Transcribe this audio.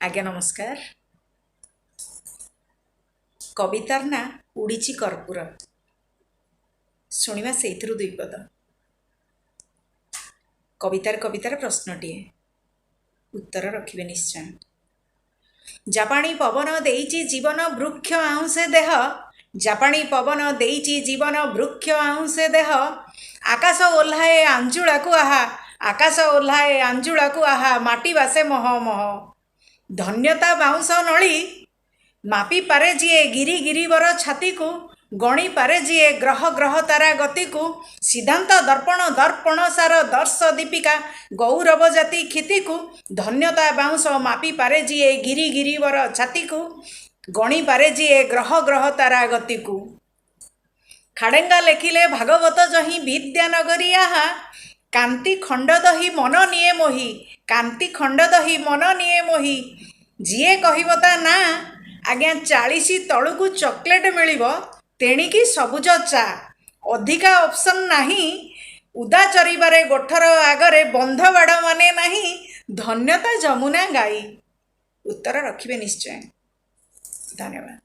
आज्ञा नमस्कार। कवितार ना उड़ीची कर्पूर शुणा से दुई पद। कवितार प्रश्नटीए उत्तर रखिबे निश्चय। जापानी पवन देइची जीवन वृक्ष आउंसे देह, जापानी पवन देइची जीवन वृक्ष आउंसे देह, आकाश ओह्लाए आंजुला को आहा, आकाश ओह्लाए आंजुला को आहा, माटी बासे मह मह, धन्यता बाउंस नली मापी पारे जीए गिरी गिरीवर छाती को, गणी पारे जीए ग्रह ग्रह तारा गति को, सिद्धांत दर्पण दर्पण सार दर्श दीपिका गौरव जाति क्षिति को, धन्यता बाउंस मापी पारे जीए गिरी गिरीवर छाती को, गणी पारे जीए ग्रह ग्रह तारा गति को। खाड़ेंगा लेखिले भागवत जही विद्यानगरी आहा, कांति खंड दही मन निये मोही, कांति खंड दही मन निये मोही, जीए कहबता ना आज्ञा 40 तलू चॉकलेट मिलिबो, तेणिकी सबुज चा, अधिका ऑप्शन नहीं, उदा चरिबारे गोठर आगरे बंध बाड़ माने नहीं, धन्यता जमुना गाई। उत्तर रखिबे निश्चय। धन्यवाद।